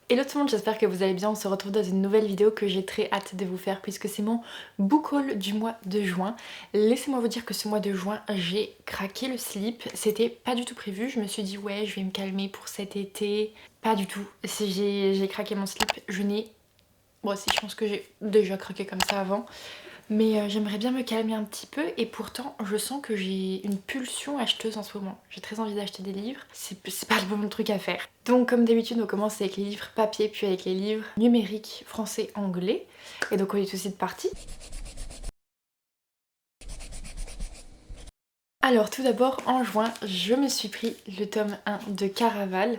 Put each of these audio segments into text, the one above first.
Hello tout le monde, j'espère que vous allez bien. On se retrouve dans une nouvelle vidéo que j'ai très hâte de vous faire puisque c'est mon book haul du mois de juin. Laissez-moi vous dire que ce mois de juin, j'ai craqué le slip. C'était pas du tout prévu. Je me suis dit ouais, je vais me calmer pour cet été. Pas du tout. J'ai craqué mon slip. Je n'ai... Bon, si je pense que j'ai déjà craqué comme ça avant. Mais j'aimerais bien me calmer un petit peu et pourtant je sens que j'ai une pulsion acheteuse en ce moment. J'ai très envie d'acheter des livres, c'est pas le bon truc à faire. Donc comme d'habitude on commence avec les livres papier puis avec les livres numériques français anglais. Et donc on est tout de suite parti. Alors tout d'abord en juin je me suis pris le tome 1 de Caraval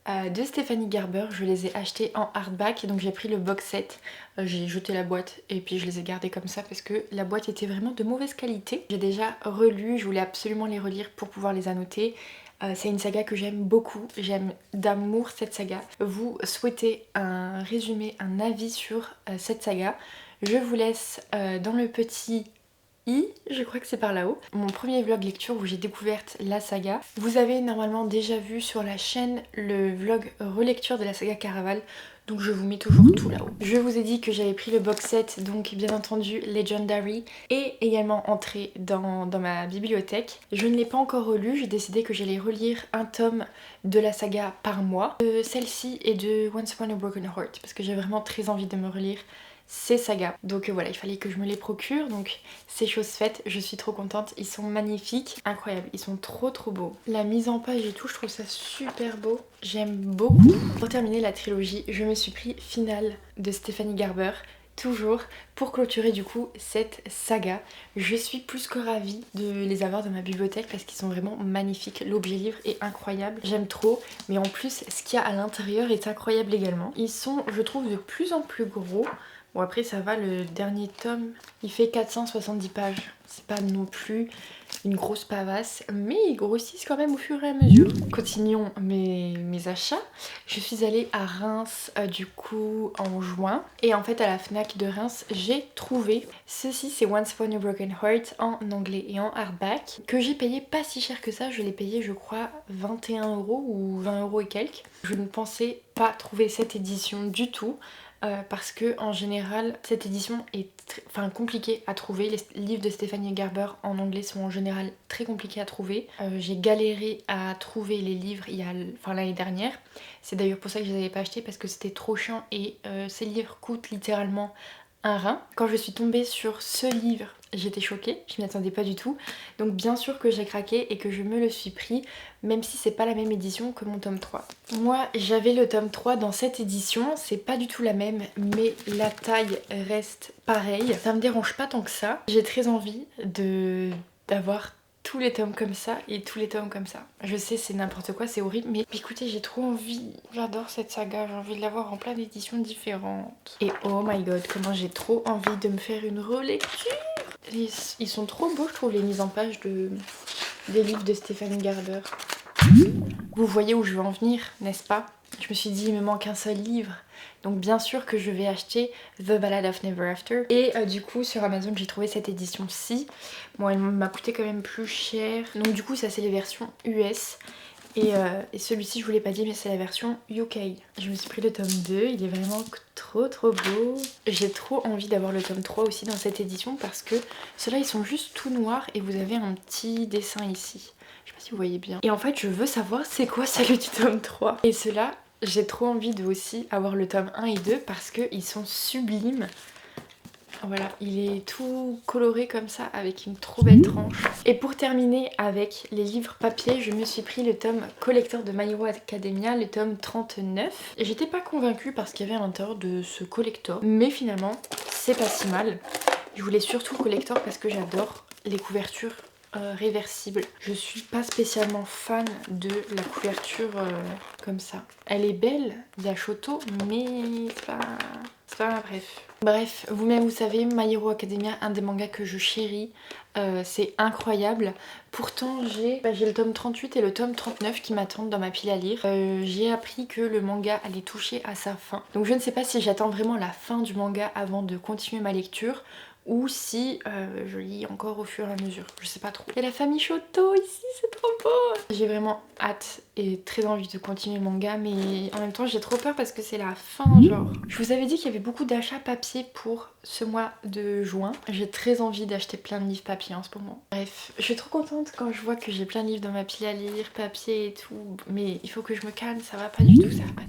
de Stéphanie Gerber. Je les ai achetés en hardback, donc j'ai pris le box set, j'ai jeté la boîte et puis je les ai gardés comme ça parce que la boîte était vraiment de mauvaise qualité. J'ai déjà relu, je voulais absolument les relire pour pouvoir les annoter. C'est une saga que j'aime beaucoup, j'aime d'amour cette saga. Vous souhaitez un résumé, un avis sur cette saga, je vous laisse dans le petit je crois que c'est par là-haut. Mon premier vlog lecture où j'ai découvert la saga. Vous avez normalement déjà vu sur la chaîne le vlog relecture de la saga Caraval. Donc je vous mets toujours tout là-haut. Je vous ai dit que j'avais pris le box set, donc bien entendu Legendary, et également entré dans ma bibliothèque. Je ne l'ai pas encore relu, j'ai décidé que j'allais relire un tome de la saga par mois. De celle-ci et de Once Upon a Broken Heart, parce que j'ai vraiment très envie de me relire ces sagas. Donc voilà, il fallait que je me les procure, donc c'est chose faite, je suis trop contente, ils sont magnifiques, incroyables, ils sont trop beaux. La mise en page et tout, je trouve ça super beau, j'aime beaucoup. Pour terminer la trilogie, je me suis pris Finale de Stéphanie Gerber, toujours pour clôturer du coup cette saga. Je suis plus que ravie de les avoir dans ma bibliothèque parce qu'ils sont vraiment magnifiques. L'objet livre est incroyable, j'aime trop, mais en plus ce qu'il y a à l'intérieur est incroyable également. Ils sont, je trouve, de plus en plus gros. Bon après ça va, le dernier tome il fait 470 pages, c'est pas non plus une grosse pavasse, mais ils grossissent quand même au fur et à mesure. Continuons mes achats. Je suis allée à Reims du coup en juin, et en fait à la Fnac de Reims j'ai trouvé ceci, c'est Once Upon a Broken Heart en anglais et en hardback, que j'ai payé pas si cher que ça, je l'ai payé je crois 21 € ou 20 € et quelques. Je ne pensais pas trouver cette édition du tout. Parce que en général cette édition est compliquée à trouver. Les livres de Stéphanie Gerber en anglais sont en général très compliqués à trouver. J'ai galéré à trouver les livres l'année dernière. C'est d'ailleurs pour ça que je les avais pas achetés, parce que c'était trop chiant et ces livres coûtent littéralement un rein. Quand je suis tombée sur ce livre, j'étais choquée, je m'y attendais pas du tout. Donc bien sûr que j'ai craqué et que je me le suis pris, même si c'est pas la même édition que mon tome 3. Moi j'avais le tome 3 dans cette édition, c'est pas du tout la même, mais la taille reste pareille. Ça me dérange pas tant que ça. J'ai très envie d'avoir tous les tomes comme ça et tous les tomes comme ça. Je sais, c'est n'importe quoi, c'est horrible, mais écoutez, j'ai trop envie. J'adore cette saga, j'ai envie de l'avoir en plein d'éditions différentes. Et oh my god, comment j'ai trop envie de me faire une relecture. Ils sont trop beaux, je trouve, les mises en page des livres de Stéphanie Gerber. Vous voyez où je veux en venir, n'est-ce pas? Je me suis dit, il me manque un seul livre. Donc bien sûr que je vais acheter The Ballad of Never After. Et du coup sur Amazon j'ai trouvé cette édition-ci. Bon, elle m'a coûté quand même plus cher. Donc du coup ça c'est les versions US. Et celui-ci je vous l'ai pas dit, mais c'est la version UK. Je me suis pris le tome 2, il est vraiment trop beau. J'ai trop envie d'avoir le tome 3 aussi dans cette édition, parce que ceux-là ils sont juste tout noirs et vous avez un petit dessin ici. Je sais pas si vous voyez bien. Et en fait je veux savoir c'est quoi celle du tome 3. Et ceux-là, j'ai trop envie de aussi avoir le tome 1 et 2 parce qu'ils sont sublimes. Voilà, il est tout coloré comme ça avec une trop belle tranche. Et pour terminer avec les livres papier, je me suis pris le tome collector de My Hero Academia, le tome 39. Et j'étais pas convaincue parce qu'il y avait à l'intérieur de ce collector, mais finalement c'est pas si mal. Je voulais surtout le collector parce que j'adore les couvertures réversibles. Je suis pas spécialement fan de la couverture comme ça. Elle est belle, il y a Shoto, mais c'est pas bref. Bref, vous-même vous savez, My Hero Academia, un des mangas que je chéris, c'est incroyable. Pourtant j'ai le tome 38 et le tome 39 qui m'attendent dans ma pile à lire. J'ai appris que le manga allait toucher à sa fin. Donc je ne sais pas si j'attends vraiment la fin du manga avant de continuer ma lecture, ou si je lis encore au fur et à mesure, je sais pas trop. Il y a la famille Shoto ici, c'est trop beau. J'ai vraiment hâte et très envie de continuer le manga, mais en même temps j'ai trop peur parce que c'est la fin genre. Je vous avais dit qu'il y avait beaucoup d'achats papier pour ce mois de juin. J'ai très envie d'acheter plein de livres papier en ce moment. Bref, je suis trop contente quand je vois que j'ai plein de livres dans ma pile à lire, papier et tout, mais il faut que je me calme, ça va pas du tout, ça va pas.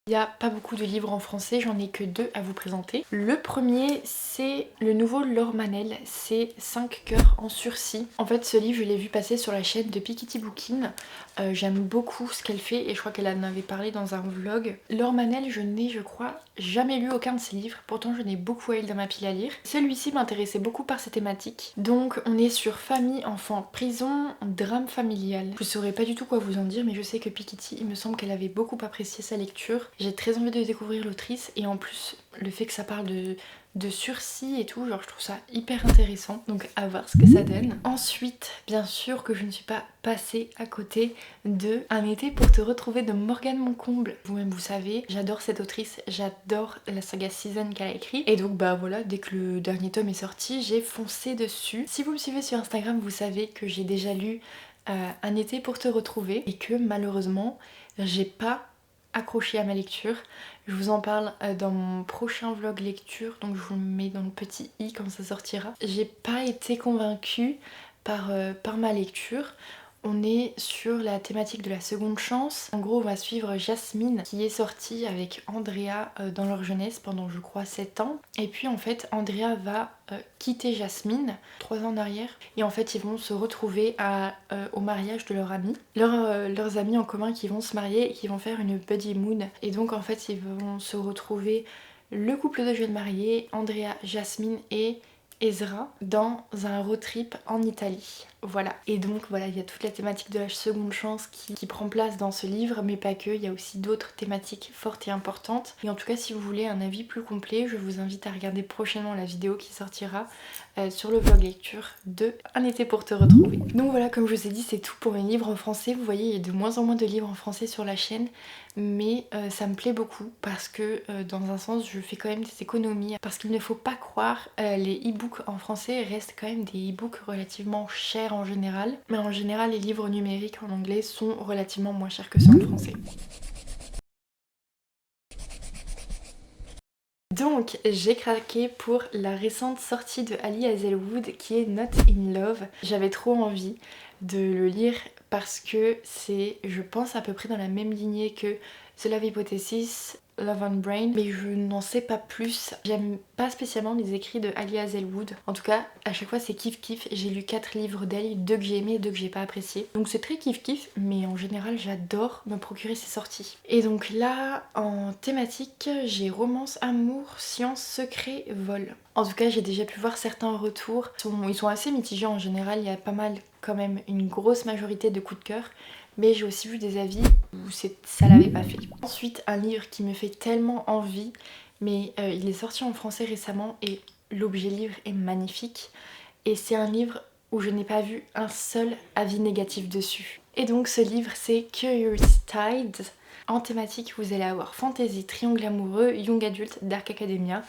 Il n'y a pas beaucoup de livres en français, j'en ai que 2 à vous présenter. Le premier, c'est le nouveau Laure Manel, c'est 5 cœurs en sursis. En fait, ce livre, je l'ai vu passer sur la chaîne de Piketty Bookin. J'aime beaucoup ce qu'elle fait et je crois qu'elle en avait parlé dans un vlog. Laure Manel, je n'ai, je crois, jamais lu aucun de ses livres, pourtant je n'ai beaucoup à elle dans ma pile à lire. Celui-ci m'intéressait beaucoup par ses thématiques. Donc, on est sur famille, enfant, prison, drame familial. Je saurais pas du tout quoi vous en dire, mais je sais que Piketty, il me semble qu'elle avait beaucoup apprécié sa lecture. J'ai très envie de découvrir l'autrice et en plus le fait que ça parle de sursis et tout, genre je trouve ça hyper intéressant, donc à voir ce que ça donne. Ensuite, bien sûr que je ne suis pas passée à côté de Un été pour te retrouver de Morgane Moncomble. Vous-même vous savez, j'adore cette autrice, j'adore la saga Season qu'elle a écrit et donc bah voilà, dès que le dernier tome est sorti, j'ai foncé dessus. Si vous me suivez sur Instagram, vous savez que j'ai déjà lu Un été pour te retrouver et que malheureusement j'ai pas accroché à ma lecture. Je vous en parle dans mon prochain vlog lecture, donc je vous le mets dans le petit i quand ça sortira. J'ai pas été convaincue par ma lecture. On est sur la thématique de la seconde chance. En gros, on va suivre Jasmine qui est sortie avec Andrea dans leur jeunesse pendant je crois 7 ans. Et puis en fait, Andrea va quitter Jasmine 3 ans en arrière. Et en fait, ils vont se retrouver au mariage de leur ami. Leurs amis en commun qui vont se marier et qui vont faire une buddy moon. Et donc en fait, ils vont se retrouver le couple de jeunes mariés, Andrea, Jasmine et Ezra dans un road trip en Italie. Voilà. Et donc voilà, il y a toute la thématique de la seconde chance qui prend place dans ce livre, mais pas que, il y a aussi d'autres thématiques fortes et importantes. Et en tout cas, si vous voulez un avis plus complet, je vous invite à regarder prochainement la vidéo qui sortira sur le vlog lecture de Un été pour te retrouver. Donc voilà, comme je vous ai dit, c'est tout pour mes livres en français. Vous voyez, il y a de moins en moins de livres en français sur la chaîne, mais ça me plaît beaucoup parce que dans un sens, je fais quand même des économies. Parce qu'il ne faut pas croire, les e-books en français restent quand même des e-books relativement chers en général. Mais en général, les livres numériques en anglais sont relativement moins chers que ceux en français. Donc j'ai craqué pour la récente sortie de Ali Hazelwood qui est Not in Love. J'avais trop envie de le lire parce que c'est, je pense, à peu près dans la même lignée que The Love Hypothesis, Love and Brain, mais je n'en sais pas plus. J'aime pas spécialement les écrits de Ali Hazelwood. En tout cas, à chaque fois c'est kiff kiff. J'ai lu 4 livres d'elle, 2 que j'ai aimés et 2 que j'ai pas appréciés. Donc c'est très kiff kiff, mais en général j'adore me procurer ses sorties. Et donc là, en thématique, j'ai romance, amour, science, secret, vol. En tout cas, j'ai déjà pu voir certains retours. Ils sont assez mitigés en général, il y a pas mal quand même, une grosse majorité de coups de cœur. Mais j'ai aussi vu des avis où ça l'avait pas fait. Ensuite, un livre qui me fait tellement envie, mais il est sorti en français récemment et l'objet livre est magnifique. Et c'est un livre où je n'ai pas vu un seul avis négatif dessus. Et donc ce livre, c'est Curious Tides. En thématique, vous allez avoir fantasy, triangle amoureux, young adult, dark academia.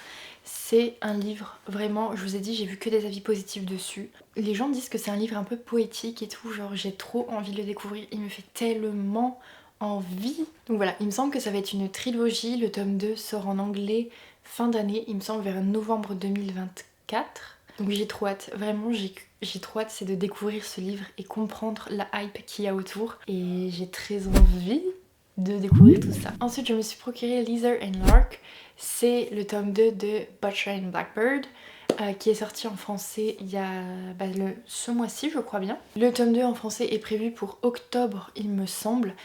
C'est un livre, vraiment, je vous ai dit, j'ai vu que des avis positifs dessus. Les gens disent que c'est un livre un peu poétique et tout, genre j'ai trop envie de le découvrir, il me fait tellement envie. Donc voilà, il me semble que ça va être une trilogie, le tome 2 sort en anglais fin d'année, il me semble vers novembre 2024. Donc j'ai trop hâte, vraiment j'ai trop hâte, c'est de découvrir ce livre et comprendre la hype qu'il y a autour. Et j'ai très envie de découvrir tout ça. Ensuite, je me suis procuré Lizard and Lark. C'est le tome 2 de Butcher and Blackbird qui est sorti en français il y a ce mois-ci, je crois bien. Le tome 2 en français est prévu pour octobre, il me semble.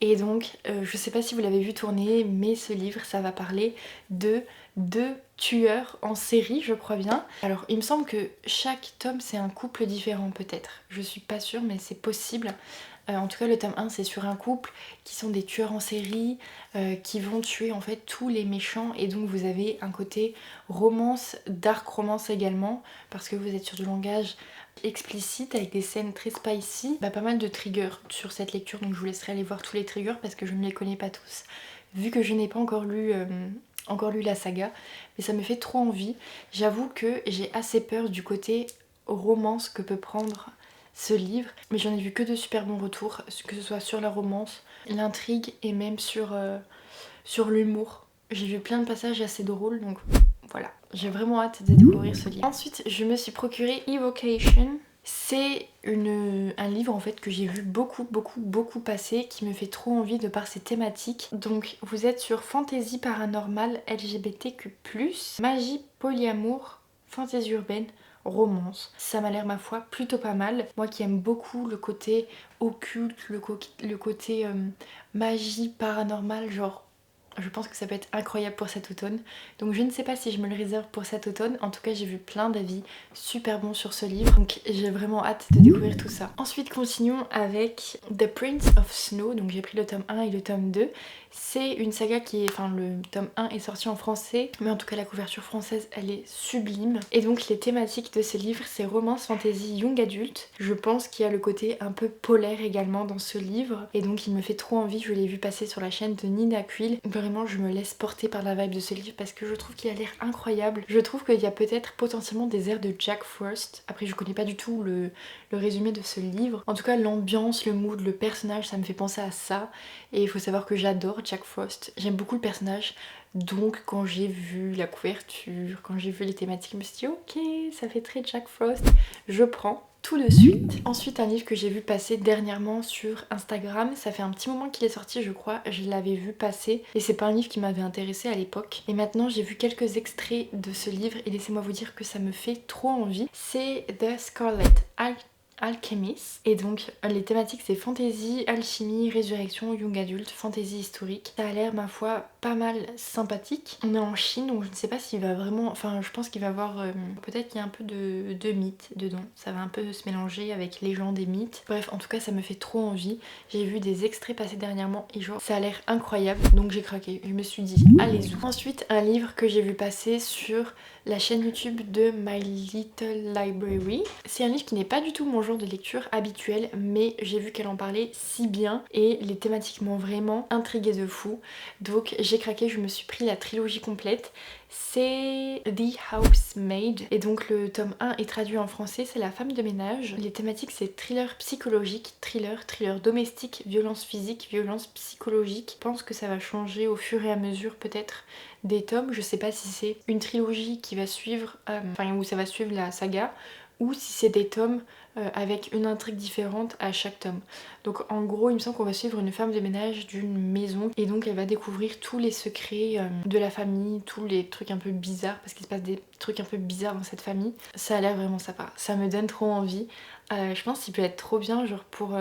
Et donc, je sais pas si vous l'avez vu tourner, mais ce livre, ça va parler de 2 tueurs en série, je crois bien. Alors, il me semble que chaque tome, c'est un couple différent peut-être. Je suis pas sûre, mais c'est possible. En tout cas, le tome 1, c'est sur un couple qui sont des tueurs en série, qui vont tuer en fait tous les méchants. Et donc, vous avez un côté romance, dark romance également, parce que vous êtes sur du langage explicite avec des scènes très spicy. Pas mal de triggers sur cette lecture, donc je vous laisserai aller voir tous les triggers parce que je ne les connais pas tous. Vu que je n'ai pas encore lu encore lu la saga, mais ça me fait trop envie. J'avoue que j'ai assez peur du côté romance que peut prendre ce livre, mais j'en ai vu que de super bons retours, que ce soit sur la romance, l'intrigue et même sur l'humour. J'ai vu plein de passages assez drôles, donc voilà. J'ai vraiment hâte de découvrir ce livre. Ensuite, je me suis procuré Evocation. C'est un livre en fait que j'ai vu beaucoup passer, qui me fait trop envie de par ses thématiques. Donc vous êtes sur fantasy paranormale, LGBTQ+, magie, polyamour, fantasy urbaine, romance. Ça m'a l'air ma foi plutôt pas mal. Moi qui aime beaucoup le côté occulte, le côté magie paranormale, genre je pense que ça peut être incroyable pour cet automne. Donc je ne sais pas si je me le réserve pour cet automne. En tout cas j'ai vu plein d'avis super bons sur ce livre. Donc j'ai vraiment hâte de découvrir tout ça. Ensuite continuons avec The Prince of Snow. Donc j'ai pris le tome 1 et le tome 2. C'est une saga qui est... Enfin le tome 1 est sorti en français. Mais en tout cas la couverture française elle est sublime. Et donc les thématiques de ce livre c'est romance, fantasy, young adulte. Je pense qu'il y a le côté un peu polaire également dans ce livre. Et donc il me fait trop envie. Je l'ai vu passer sur la chaîne de Nina Quill. Vraiment je me laisse porter par la vibe de ce livre parce que je trouve qu'il a l'air incroyable. Je trouve qu'il y a peut-être potentiellement des airs de Jack Frost. Après je connais pas du tout le résumé de ce livre. En tout cas l'ambiance, le mood, le personnage ça me fait penser à ça. Et il faut savoir que j'adore Jack Frost. J'aime beaucoup le personnage. Donc quand j'ai vu la couverture, quand j'ai vu les thématiques, je me suis dit ok ça fait très Jack Frost. Je prends tout de suite. Ensuite un livre que j'ai vu passer dernièrement sur Instagram, ça fait un petit moment qu'il est sorti je crois, je l'avais vu passer et c'est pas un livre qui m'avait intéressée à l'époque. Et maintenant j'ai vu quelques extraits de ce livre et laissez-moi vous dire que ça me fait trop envie. C'est The Scarlet Alchemist. Et donc les thématiques c'est fantasy, alchimie, résurrection, young adulte, fantasy historique. Ça a l'air ma foi pas mal sympathique. On est en Chine donc je ne sais pas s'il va vraiment... Enfin je pense qu'il va y avoir... peut-être qu'il y a un peu de mythes dedans. Ça va un peu se mélanger avec légende et mythes. Bref en tout cas ça me fait trop envie. J'ai vu des extraits passer dernièrement et genre ça a l'air incroyable. Donc j'ai craqué. Je me suis dit allez-y. Ensuite un livre que j'ai vu passer sur la chaîne YouTube de My Little Library. C'est un livre qui n'est pas du tout mon genre de lecture habituel mais j'ai vu qu'elle en parlait si bien et les thématiques m'ont vraiment intriguée de fou. Donc j'ai craqué, je me suis pris la trilogie complète. C'est The Housemaid et donc le tome 1 est traduit en français, c'est la femme de ménage. Les thématiques c'est thriller psychologique, thriller domestique, violence physique, violence psychologique. Je pense que ça va changer au fur et à mesure peut-être des tomes. Je sais pas si c'est une trilogie qui va suivre, où ça va suivre la saga ou si c'est des tomes avec une intrigue différente à chaque tome. Donc en gros il me semble qu'on va suivre une femme de ménage d'une maison et donc elle va découvrir tous les secrets de la famille, tous les trucs un peu bizarres parce qu'il se passe des trucs un peu bizarres dans cette famille. Ça a l'air vraiment sympa, ça me donne trop envie. Je pense qu'il peut être trop bien genre pour...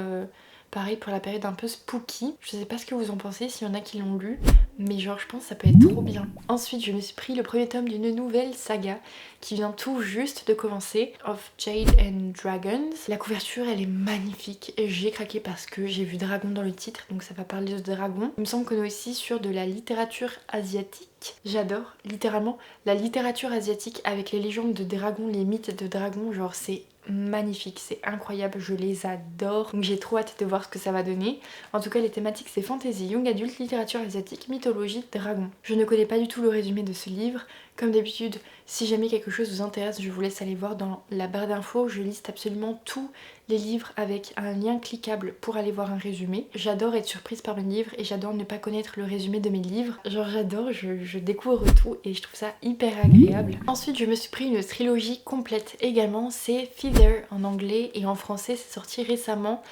pareil pour la période un peu spooky. Je sais pas ce que vous en pensez, s'il y en a qui l'ont lu, mais genre je pense que ça peut être trop bien. Ensuite je me suis pris le premier tome d'une nouvelle saga qui vient tout juste de commencer, Of Jade and Dragons. La couverture elle est magnifique et j'ai craqué parce que j'ai vu dragon dans le titre, donc ça va parler de dragon. Il me semble qu'on est aussi sur de la littérature asiatique. J'adore littéralement la littérature asiatique avec les légendes de dragons, les mythes de dragons, genre c'est magnifique, c'est incroyable, je les adore. Donc j'ai trop hâte de voir ce que ça va donner. En tout cas les thématiques c'est fantasy, young adulte, littérature asiatique, mythologie, dragon. Je ne connais pas du tout le résumé de ce livre. Comme d'habitude, si jamais quelque chose vous intéresse, je vous laisse aller voir dans la barre d'infos. Je liste absolument tous les livres avec un lien cliquable pour aller voir un résumé. J'adore être surprise par le livre et j'adore ne pas connaître le résumé de mes livres. Genre j'adore, je découvre tout et je trouve ça hyper agréable. Ensuite je me suis pris une trilogie complète également, c'est Feather en anglais et en français c'est sorti récemment.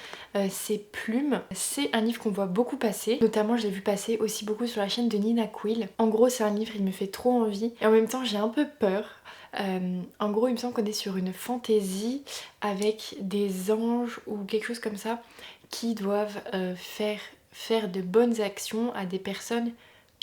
C'est Plume. C'est un livre qu'on voit beaucoup passer, notamment je l'ai vu passer aussi beaucoup sur la chaîne de Nina Quill. En gros c'est un livre, il me fait trop envie et en même temps j'ai un peu peur. En gros il me semble qu'on est sur une fantaisie avec des anges ou quelque chose comme ça qui doivent faire de bonnes actions à des personnes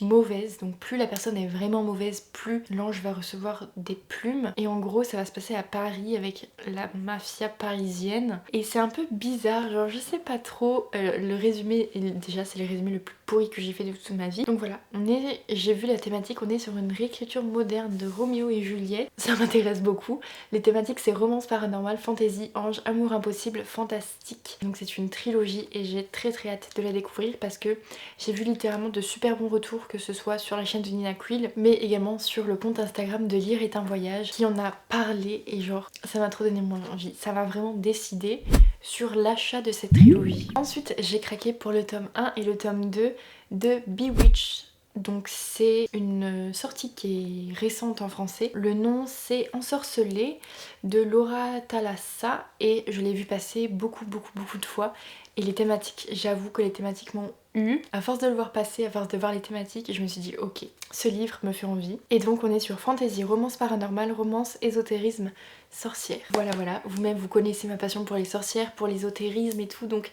mauvaises. Donc plus la personne est vraiment mauvaise, plus l'ange va recevoir des plumes. Et en gros ça va se passer à Paris avec la mafia parisienne. Et c'est un peu bizarre, genre je sais pas trop. Le résumé, déjà c'est le résumé le plus pourris que j'ai fait de toute ma vie. Donc voilà, j'ai vu la thématique, on est sur une réécriture moderne de Roméo et Juliette. Ça m'intéresse beaucoup. Les thématiques c'est romance paranormale, fantasy, ange, amour impossible, fantastique. Donc c'est une trilogie et j'ai très hâte de la découvrir parce que j'ai vu littéralement de super bons retours, que ce soit sur la chaîne de Nina Quill mais également sur le compte Instagram de Lire est un voyage qui en a parlé et genre ça m'a trop donné mon envie. Ça m'a vraiment décidé sur l'achat de cette trilogie. Ensuite j'ai craqué pour le tome 1 et le tome 2 de Bewitched. Donc c'est une sortie qui est récente en français. Le nom c'est Ensorcelé de Laura Thalassa et je l'ai vu passer beaucoup de fois. Et les thématiques, j'avoue que les thématiques m'ont eu. À force de le voir passer, à force de voir les thématiques, je me suis dit ok, ce livre me fait envie. Et donc on est sur fantasy, romance paranormale, romance, ésotérisme, sorcière. Voilà, vous-même vous connaissez ma passion pour les sorcières, pour l'ésotérisme et tout, donc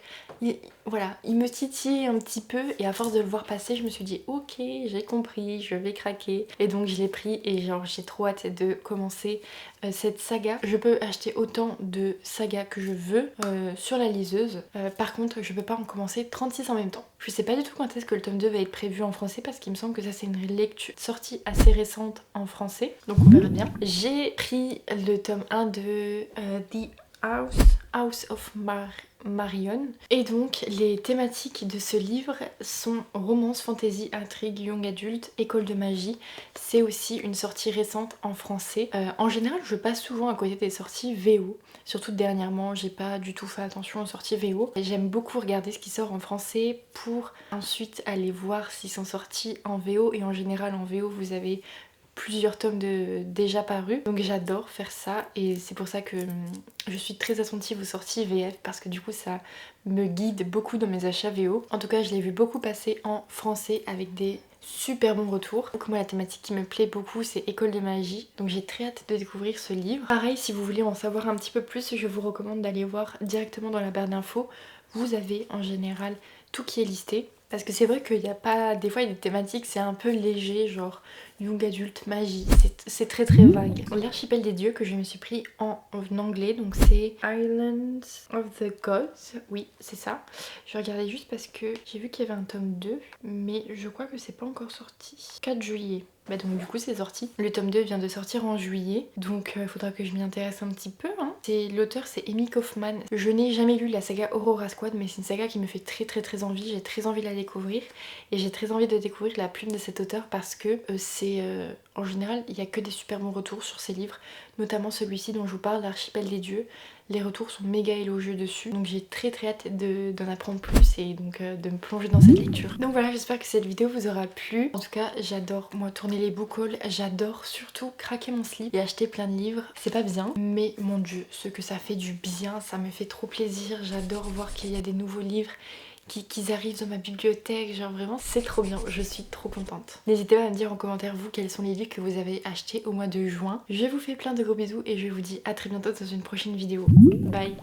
voilà, il me titille un petit peu et à force de le voir passer, je me suis dit ok, j'ai compris, je vais craquer. Et donc je l'ai pris et genre j'ai trop hâte de commencer cette saga. Je peux acheter autant de sagas que je veux sur la liseuse. Par contre, je peux pas en commencer 36 en même temps. Je sais pas du tout quand est-ce que le tome 2 va être prévu en français parce qu'il me semble que ça c'est une lecture sortie assez récente en français. Donc on verra bien. J'ai pris le tome 1 de The House of Marion. Et donc les thématiques de ce livre sont romance, fantasy, intrigue, young adulte, école de magie. C'est aussi une sortie récente en français. En général je passe souvent à côté des sorties VO. Surtout dernièrement j'ai pas du tout fait attention aux sorties VO. J'aime beaucoup regarder ce qui sort en français pour ensuite aller voir s'ils sont sortis en VO. Et en général en VO vous avez plusieurs tomes déjà parus, donc j'adore faire ça et c'est pour ça que je suis très attentive aux sorties VF parce que du coup ça me guide beaucoup dans mes achats VO. En tout cas je l'ai vu beaucoup passer en français avec des super bons retours. Donc moi la thématique qui me plaît beaucoup c'est école de magie, donc j'ai très hâte de découvrir ce livre. Pareil, si vous voulez en savoir un petit peu plus, je vous recommande d'aller voir directement dans la barre d'infos. Vous avez en général tout qui est listé. Parce que c'est vrai qu'il n'y a pas... Des fois il y a des thématiques c'est un peu léger, genre young adulte, magie, c'est très vague. L'archipel des dieux que je me suis pris en anglais, donc c'est Islands of the Gods, oui c'est ça. Je regardais juste parce que j'ai vu qu'il y avait un tome 2, mais je crois que c'est pas encore sorti. 4 juillet. Bah donc du coup c'est sorti. Le tome 2 vient de sortir en juillet, donc il faudra que je m'y intéresse un petit peu. L'auteur c'est Amy Kaufman. Je n'ai jamais lu la saga Aurora Squad, mais c'est une saga qui me fait très envie. J'ai très envie de la découvrir et j'ai très envie de découvrir la plume de cet auteur parce que en général il n'y a que des super bons retours sur ses livres, notamment celui-ci dont je vous parle, l'Archipel des dieux. Les retours sont méga élogieux dessus, donc j'ai très hâte d'en apprendre plus et donc de me plonger dans cette lecture. Donc voilà, j'espère que cette vidéo vous aura plu. En tout cas j'adore moi tourner les book hauls, j'adore surtout craquer mon slip et acheter plein de livres. C'est pas bien, mais mon dieu, ce que ça fait du bien, ça me fait trop plaisir. J'adore voir qu'il y a des nouveaux livres qu'ils arrivent dans ma bibliothèque, genre vraiment c'est trop bien, je suis trop contente. N'hésitez pas à me dire en commentaire vous quels sont les livres que vous avez achetés au mois de juin. Je vous fais plein de gros bisous et je vous dis à très bientôt dans une prochaine vidéo. Bye.